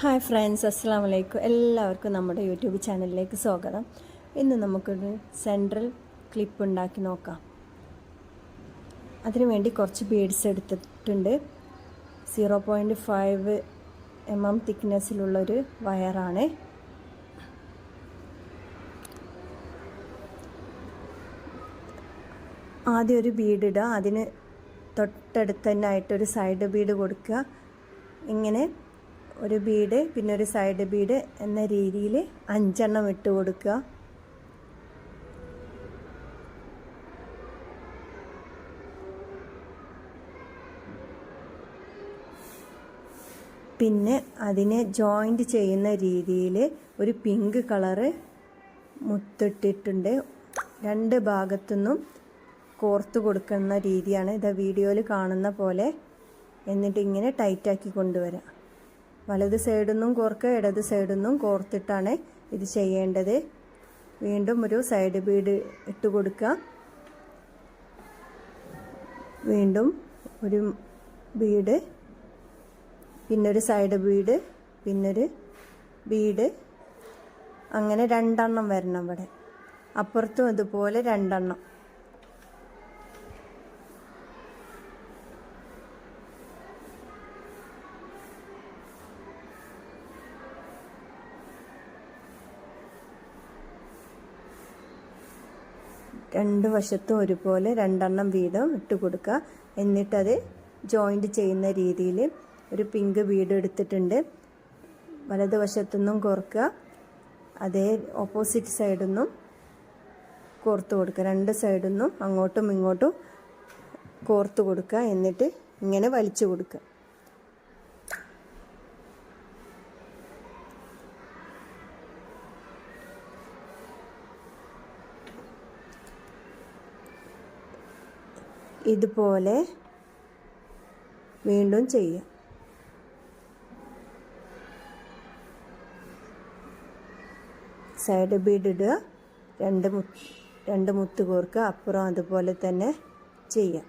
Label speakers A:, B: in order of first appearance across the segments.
A: Hi friends, അസ്സാം വലൈക്കും. എല്ലാവർക്കും നമ്മുടെ യൂട്യൂബ് ചാനലിലേക്ക് സ്വാഗതം. ഇന്ന് നമുക്കൊരു സെൻട്രൽ ക്ലിപ്പ് ഉണ്ടാക്കി നോക്കാം. അതിനുവേണ്ടി കുറച്ച് ബീഡ്സ് എടുത്തിട്ടുണ്ട്. 0.5 mm തിക്നെസ്സിലുള്ളൊരു വയറാണ്. ആദ്യം ഒരു ബീഡ് ഇടുക, അതിന് തൊട്ടടുത്ത് തന്നെ ആയിട്ടൊരു സൈഡ് ബീഡ് കൊടുക്കുക. ഇങ്ങനെ ഒരു ബീഡ് പിന്നെ ഒരു സൈഡ് ബീഡ് എന്ന രീതിയിൽ 5 എണ്ണം ഇട്ട് കൊടുക്കുക. പിന്നെ അതിനെ ജോയിൻ്റ് ചെയ്യുന്ന രീതിയിൽ ഒരു പിങ്ക് കളറ് മുത്തിട്ടിട്ടുണ്ട്. 2 ഭാഗത്തുനിന്നും കോർത്ത് കൊടുക്കുന്ന രീതിയാണ് ഇത് വീഡിയോയിൽ കാണുന്ന പോലെ. എന്നിട്ട് ഇങ്ങനെ ടൈറ്റാക്കി കൊണ്ടുവരാം. വലത് സൈഡിൽ നിന്നും കോർക്കുക, ഇടത് സൈഡിൽ നിന്നും കോർത്തിട്ടാണ് ഇത് ചെയ്യേണ്ടത്. വീണ്ടും ഒരു സൈഡ് ബീഡ് ഇട്ട് കൊടുക്കുക. വീണ്ടും ഒരു ബീഡ്, പിന്നൊരു സൈഡ് ബീഡ്, പിന്നൊരു ബീഡ്. അങ്ങനെ 2 എണ്ണം വരണം. ഇവിടെ അപ്പുറത്തും ഇതുപോലെ 2 എണ്ണം. രണ്ട് വശത്തും ഒരുപോലെ 2 എണ്ണം വീതം ഇട്ട് കൊടുക്കുക. എന്നിട്ടത് ജോയിൻ്റ് ചെയ്യുന്ന രീതിയിൽ ഒരു പിങ്ക് ബീഡ് എടുത്തിട്ടുണ്ട്. വലതുവശത്തുനിന്നും കോർക്കുക, അതേ ഓപ്പോസിറ്റ് സൈഡിൽ നിന്നും കോർത്ത് കൊടുക്കുക. 2 സൈഡിൽ നിന്നും അങ്ങോട്ടും ഇങ്ങോട്ടും കോർത്ത് കൊടുക്കുക. എന്നിട്ട് ഇങ്ങനെ വലിച്ചു കൊടുക്കുക. ഇതുപോലെ വീണ്ടും ചെയ്യാം. സൈഡ് ബീഡ് ഇടുക, 2 മുത്ത് കോർക്കുക. അപ്പുറം അതുപോലെ തന്നെ ചെയ്യാം.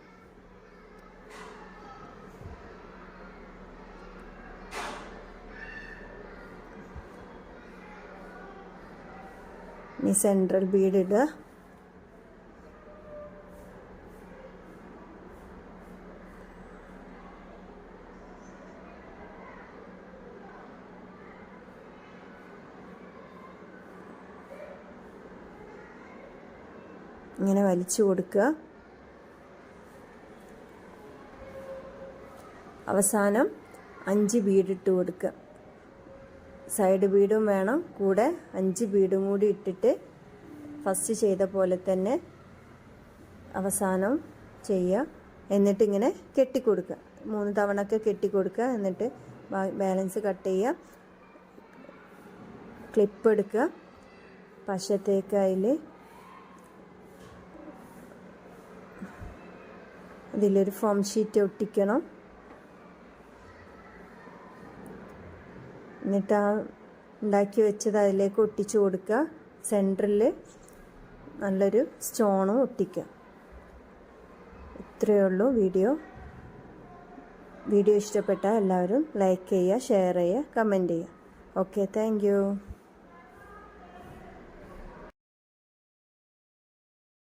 A: ഇനി സെൻട്രൽ ബീഡ് ഇടുക. ഇങ്ങനെ വലിച്ചു കൊടുക്കുക. അവസാനം 5 ബീഡ് ഇട്ട് കൊടുക്കുക. സൈഡ് ബീഡും വേണം കൂടെ. 5 ബീഡും കൂടി ഇട്ടിട്ട് ഫസ്റ്റ് ചെയ്ത പോലെ തന്നെ അവസാനം ചെയ്യുക. എന്നിട്ട് ഇങ്ങനെ കെട്ടിക്കൊടുക്കുക. 3 തവണയൊക്കെ കെട്ടിക്കൊടുക്കുക. എന്നിട്ട് ബാലൻസ് കട്ട് ചെയ്യുക. ക്ലിപ്പ് എടുക്കുക. പശത്തേക്ക് അതിൽ ഇതിലൊരു ഫോം ഷീറ്റ് ഒട്ടിക്കണം. എന്നിട്ട് ആ ഉണ്ടാക്കി വെച്ചത് അതിലേക്ക് ഒട്ടിച്ചു കൊടുക്കുക. സെൻറ്ററിൽ നല്ലൊരു സ്റ്റോണും ഒട്ടിക്കുക. ഇത്രയേ ഉള്ളൂ വീഡിയോ. വീഡിയോ ഇഷ്ടപ്പെട്ടാൽ എല്ലാവരും ലൈക്ക് ചെയ്യുക, ഷെയർ ചെയ്യുക, കമൻറ്റ് ചെയ്യുക. Okay, thank you.